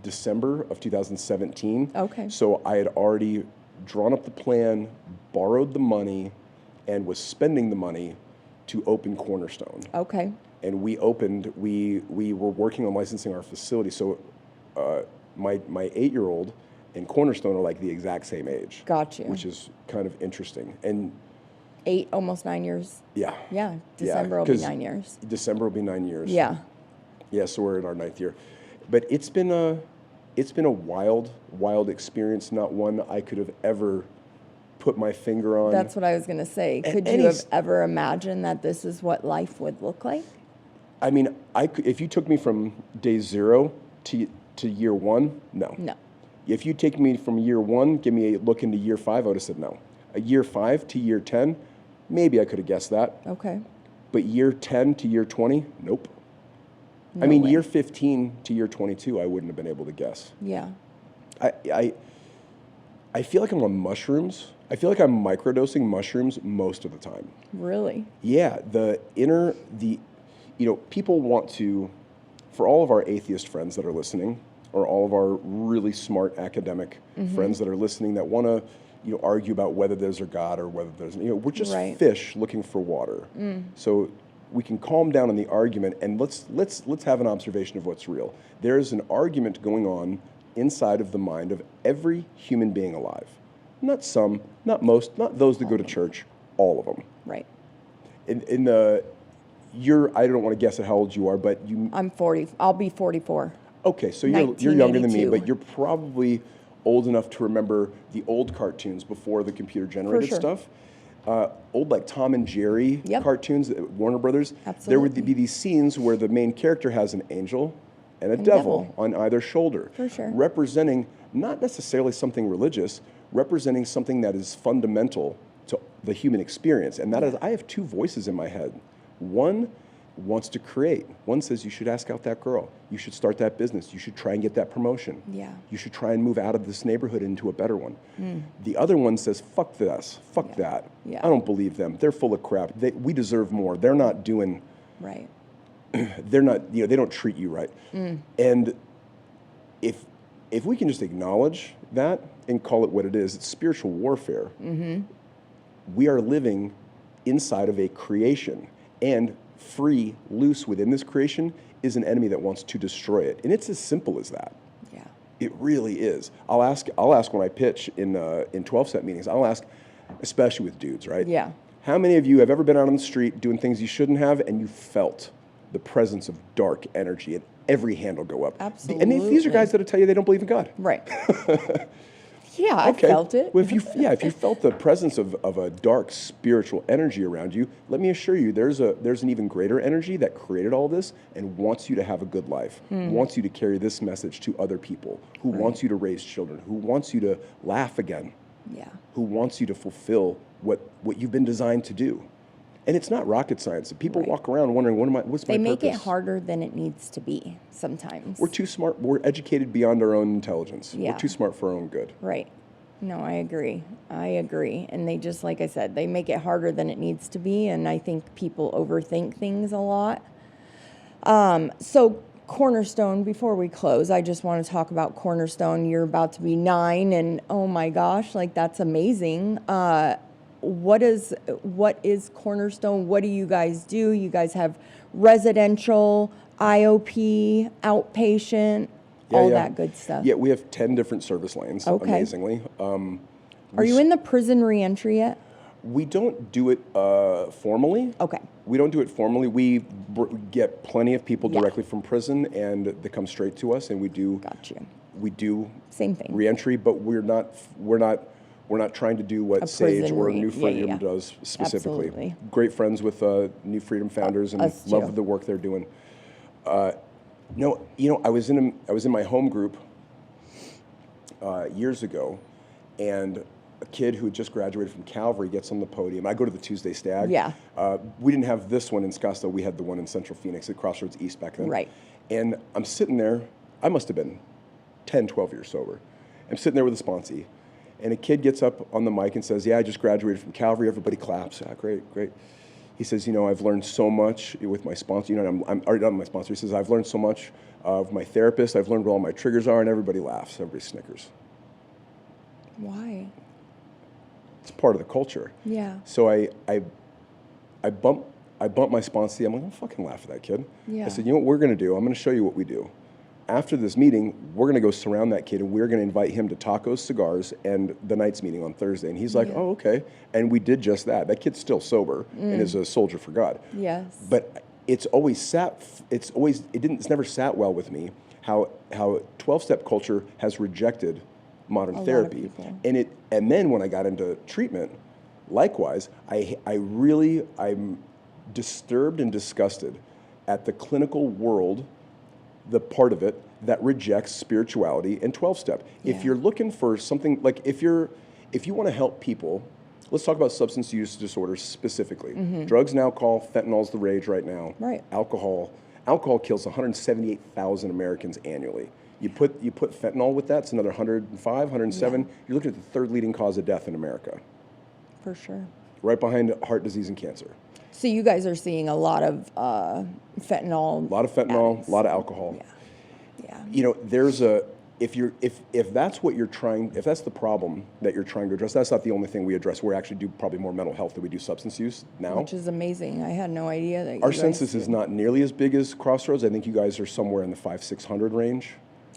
December of 2017. Okay. So I had already drawn up the plan, borrowed the money, and was spending the money to open Cornerstone. Okay. And we were working on licensing our facility. So my 8-year-old and Cornerstone are like the exact same age. Gotcha. Which is kind of interesting. And 8, almost 9 years. Yeah. Yeah. December will be 9 years. December will be 9 years. Yeah. Yeah, so we're in our 9th year. But it's been a wild, wild experience, not one I could have ever put my finger on. That's what I was going to say. Could you have ever imagined that this is what life would look like? I mean, if you took me from day 0 to year 1, no. No. If you take me from year 1, give me a look into year 5, I would have said no. A year 5 to year 10, maybe I could have guessed that. Okay. But year 10 to year 20, nope. No I mean, way. year 15 to year 22, I wouldn't have been able to guess. Yeah. I feel like I'm on mushrooms. I feel like I'm microdosing mushrooms most of the time. Really? Yeah, people want to, for all of our atheist friends that are listening, or all of our really smart academic friends that are listening that want to, argue about whether there's a God or whether there's, we're just Right. fish looking for water. So we can calm down on the argument and let's have an observation of what's real. There is an argument going on inside of the mind of every human being alive. Not some, not most, not those that go to church, all of them. Right. I don't want to guess at how old you are, but you. I'm 40. I'll be 44. Okay, so you're younger than me, 1982. but you're probably old enough to remember the old cartoons before the computer generated sure. stuff. Old like Tom and Jerry Yep. cartoons, Warner Brothers. There Absolutely. would be these scenes where the main character has an angel and a devil. devil on either shoulder, For sure. representing not necessarily something religious, representing something that is fundamental to the human experience. And that is, I have 2 voices in my head. One wants to create. One says you should ask out that girl. You should start that business. You should try and get that promotion. Yeah. You should try and move out of this neighborhood into a better one. The other one says, fuck this, fuck that. Yeah. I don't believe them. They're full of crap. We deserve more. They're not doing, Right. they're not, they don't treat you right. And if we can just acknowledge that and call it what it is, it's spiritual warfare. We are living inside of a creation, and free, loose within this creation is an enemy that wants to destroy it. And it's as simple as that. Yeah. It really is. I'll ask when I pitch in 12-step meetings, I'll ask, especially with dudes, right? Yeah. How many of you have ever been out on the street doing things you shouldn't have and you felt the presence of dark energy and every hand will go up? Absolutely. And these are guys that'll tell you they don't believe in God. Right. Yeah, I felt it. Well, if you felt the presence of a dark spiritual energy around you, let me assure you, there's an even greater energy that created all this and wants you to have a good life, wants you to carry this message to other people, who wants you to raise children, who wants you to laugh again, Yeah. who wants you to fulfill what you've been designed to do. And it's not rocket science. People walk around wondering, what's my They make purpose? it harder than it needs to be sometimes. We're too smart. We're educated beyond our own intelligence. Yeah. We're too smart for our own good. Right. No, I agree. And they just, like I said, they make it harder than it needs to be. And I think people overthink things a lot. So Cornerstone, before we close, I just want to talk about Cornerstone. You're about to be 9 and oh my gosh, like that's amazing. What is Cornerstone? What do you guys do? You guys have residential, IOP, outpatient, all that good stuff. Yeah, we have 10 different service lanes, Okay. amazingly. Are you in the prison reentry yet? We don't do it formally. Okay. We don't do it formally. We get plenty of people Yeah. directly from prison, and they come straight to us, and we do. Got you. We do Same thing. reentry, but we're not trying to do what A Sage prison or re- New yeah, Freedom yeah. does specifically. Absolutely. Great friends with New Freedom founders and Us love too. the work they're doing. No, I was in my home group years ago, and a kid who had just graduated from Calvary gets on the podium. I go to the Tuesday Stag. Yeah. We didn't have this one in Scottsdale. We had the one in Central Phoenix at Crossroads East back then. Right. And I'm sitting there. I must have been 10, 12 years sober. I'm sitting there with a sponsee, and a kid gets up on the mic and says, "Yeah, I just graduated from Calvary." Everybody claps. "Ah, great, great." He says, "I've learned so much with my sponsor." I'm already done with my sponsor. He says, "I've learned so much of my therapist. I've learned what all my triggers are," and everybody laughs. Everybody snickers. Why? It's part of the culture. Yeah. So I bump my sponsee. I'm like, "Don't fucking laugh at that kid." Yeah. I said, "You know what we're going to do? I'm going to show you what we do. After this meeting, we're going to go surround that kid, and we're going to invite him to tacos, cigars, and the night's meeting on Thursday." And he's like, "Oh, okay." And we did just that. That kid's still sober and is a soldier for God. Yes. But it's never sat well with me how 12-step culture has rejected modern A lot of therapy. people. And then when I got into treatment, likewise, I'm disturbed and disgusted at the clinical world, the part of it that rejects spirituality and 12-step. Yeah. If you're looking for something, like if you want to help people, let's talk about substance use disorders specifically. Drugs and alcohol, fentanyl's the rage right now. Right. Alcohol kills 178,000 Americans annually. You put fentanyl with that, it's another 105, 107. Yeah. You're looking at the third leading cause of death in America, For sure. right behind heart disease and cancer. So you guys are seeing a lot of fentanyl. A lot of fentanyl, addicts. a lot of alcohol. Yeah. You know, if that's the problem that you're trying to address, that's not the only thing we address. We actually do probably more mental health than we do substance use now. Which is amazing. I had no idea that Our you guys census do. is not nearly as big as Crossroads. I think you guys are somewhere in the 500-600 range.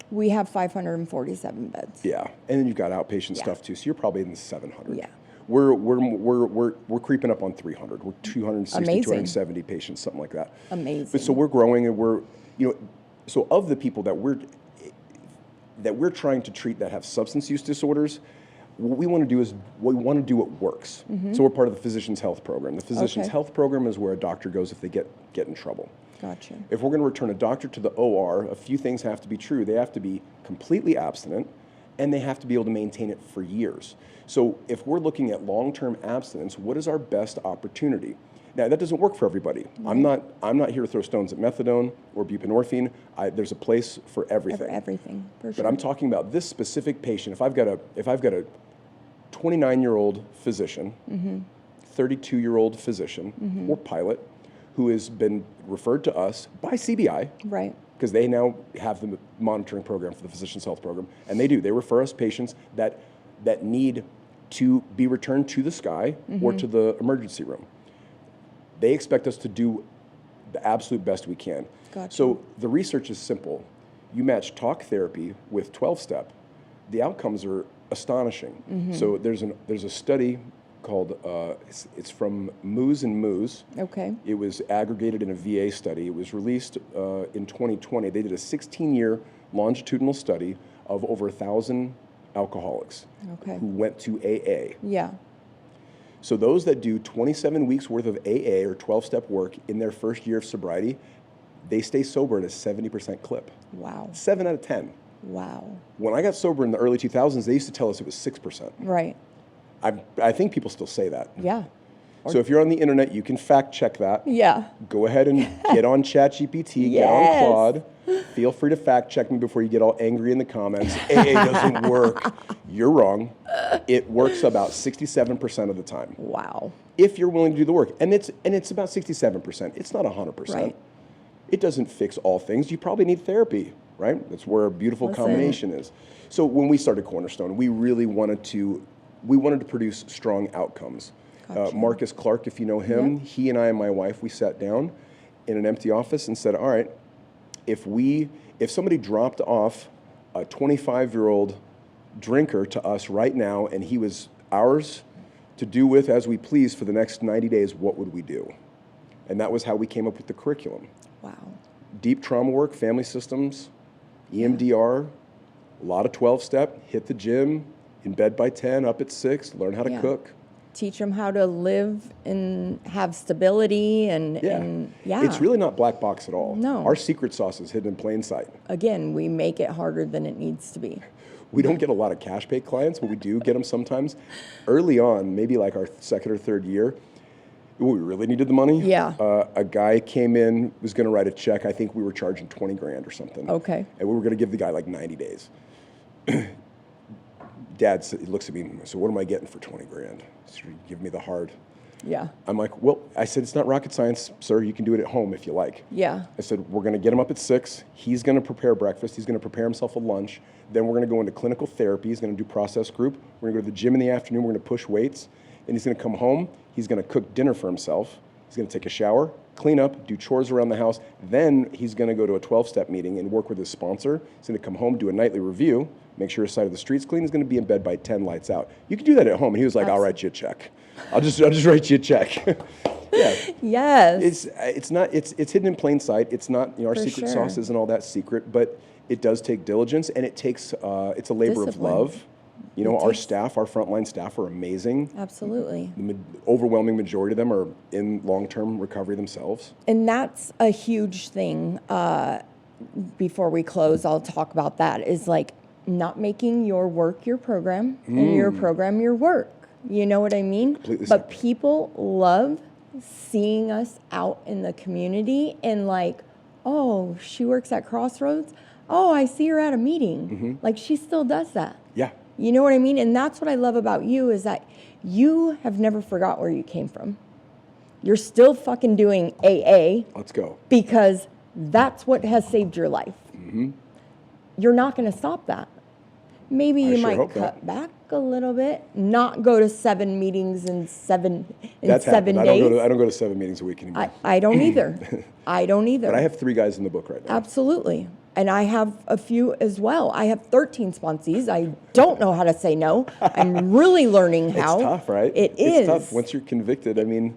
We have 547 beds. Yeah, and then you've got outpatient Yeah. stuff too, so you're probably in the 700. Yeah. We're creeping up on 300. We're 260, Amazing. 270 patients, something like that. Amazing. But so we're growing, and so of the people that we're trying to treat that have substance use disorders, what we want to do is we want to do what works. So we're part of the Physicians Health Program. The Physicians Okay. Health Program is where a doctor goes if they get in trouble. Gotcha. If we're going to return a doctor to the OR, a few things have to be true. They have to be completely abstinent, and they have to be able to maintain it for years. So if we're looking at long-term abstinence, what is our best opportunity? Now, that doesn't work for everybody. I'm not here to throw stones at methadone or buprenorphine. There's a place for everything. For everything, for sure. But I'm talking about this specific patient. If I've got a 29-year-old physician, 32-year-old physician, or pilot who has been referred to us by CBI, Right. because they now have the monitoring program for the Physicians Health Program, and they do. They refer us patients that need to be returned to the SCI or to the emergency room. They expect us to do the absolute best we can. Gotcha. So the research is simple. You match talk therapy with 12-step, the outcomes are astonishing. So there's a study called, it's from Moose and Moose. Okay. It was aggregated in a VA study. It was released in 2020. They did a 16-year longitudinal study of over 1,000 alcoholics Okay. who went to AA. Yeah. So those that do 27 weeks worth of AA or 12-step work in their first year of sobriety, they stay sober at a 70% clip. Wow. 7 out of 10. Wow. When I got sober in the early 2000s, they used to tell us it was 6%. Right. I think people still say that. Yeah. So if you're on the internet, you can fact check that. Yeah. Go ahead and get on ChatGPT, get on Claude. Feel free to fact check me before you get all angry in the comments. AA doesn't work. You're wrong. It works about 67% of the time. Wow. If you're willing to do the work. And it's about 67%. It's not 100%. Right. It doesn't fix all things. You probably need therapy, right? That's where a beautiful combination is. So when we started Cornerstone, we really wanted to produce strong outcomes. Gotcha. Marcus Clark, if you know him, Yep. he and I and my wife, we sat down in an empty office and said, all right, if somebody dropped off a 25-year-old drinker to us right now and he was ours to do with as we please for the next 90 days, what would we do? And that was how we came up with the curriculum. Wow. Deep trauma work, family systems, EMDR, a lot of 12-step, hit the gym, in bed by 10, up at 6, learn how to Yeah. cook. Teach them how to live and have stability and yeah. It's really not black box at all. No. Our secret sauce is hidden in plain sight. Again, we make it harder than it needs to be. We don't get a lot of cash pay clients, but we do get them sometimes. Early on, maybe like our second or third year, we really needed the money. Yeah. A guy came in, was going to write a check. I think we were charging 20 grand or something. Okay. And we were going to give the guy like 90 days. Dad looks at me, so what am I getting for 20 grand? So he give me the hard. Yeah. I'm like, well, I said, it's not rocket science, sir. You can do it at home if you like. Yeah. I said, we're going to get him up at 6. He's going to prepare breakfast. He's going to prepare himself a lunch. Then we're going to go into clinical therapy. He's going to do process group. We're going to go to the gym in the afternoon. We're going to push weights. Then he's going to come home. He's going to cook dinner for himself. He's going to take a shower, clean up, do chores around the house. Then he's going to go to a 12-step meeting and work with his sponsor. He's going to come home, do a nightly review, make sure his side of the street's clean. He's going to be in bed by 10, lights out. You can do that at home. And he was like, I'll write you a check. I'll just write you a check. Yeah. Yes. It's hidden in plain sight. It's not, our For secret sure. sauce isn't all that secret, but it does take diligence, and it takes, it's a labor Discipline. of love. You know, our staff, our frontline staff are amazing. Absolutely. The overwhelming majority of them are in long-term recovery themselves. And that's a huge thing. Before we close, I'll talk about that, is like not making your work your program and your program your work. You know what I mean? Completely but separate. People love seeing us out in the community and like, oh, she works at Crossroads. Oh, I see her at a meeting. Like she still does that. Yeah. You know what I mean? And that's what I love about you, is that you have never forgot where you came from. You're still fucking doing AA. Let's go. Because that's what has saved your life. You're not going to stop that. Maybe you might cut back a little bit, not go to 7 meetings in 7 days. I don't go to 7 meetings a week anymore. I don't either. I don't either. But I have 3 guys in the book right now. Absolutely. And I have a few as well. I have 13 sponsees. I don't know how to say no. I'm really learning how. It's tough, right? It's tough. Once you're convicted, I mean,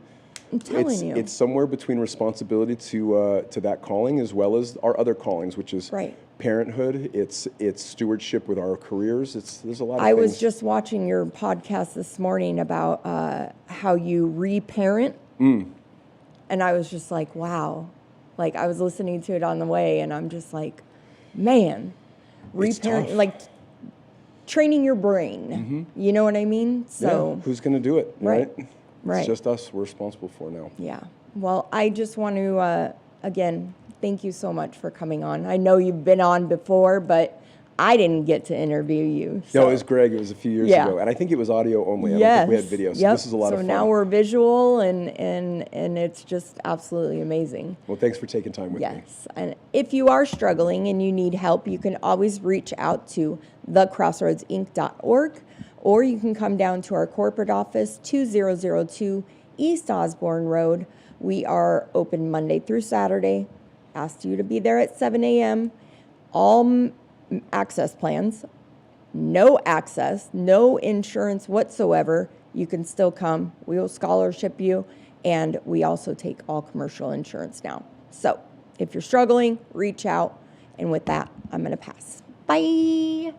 I'm telling you. It's somewhere between responsibility to that calling as well as our other callings, which is parenthood. It's stewardship with our careers. There's a lot of things. I was just watching your podcast this morning about how you reparent. And I was just like, wow. Like I was listening to it on the way and I'm just like, man, reparent, like training your brain. You know what I mean? So who's going to do it, right? Right. It's just us we're responsible for now. Yeah. Well, I just want to, again, thank you so much for coming on. I know you've been on before, but I didn't get to interview you. So. No, it was Greg. It was a few years ago. And I think it was audio only. I don't think we had video. So this is a lot of fun. So now we're visual and it's just absolutely amazing. Well, thanks for taking time with me. Yes. And if you are struggling and you need help, you can always reach out to thecrossroadsinc.org, or you can come down to our corporate office, 2002 East Osborne Road. We are open Monday through Saturday. Asked you to be there at 7 a.m. All access plans, no access, no insurance whatsoever. You can still come. We will scholarship you, and we also take all commercial insurance now. So if you're struggling, reach out. And with that, I'm going to pass. Bye.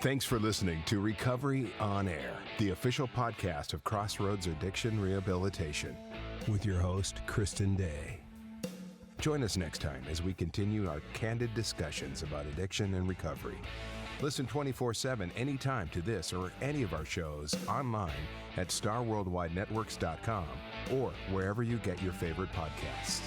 Thanks for listening to Recovery on Air, the official podcast of Crossroads Addiction Rehabilitation, with your host, Kristen Day. Join us next time as we continue our candid discussions about addiction and recovery. Listen 24/7 anytime to this or any of our shows online at starworldwidenetworks.com or wherever you get your favorite podcasts.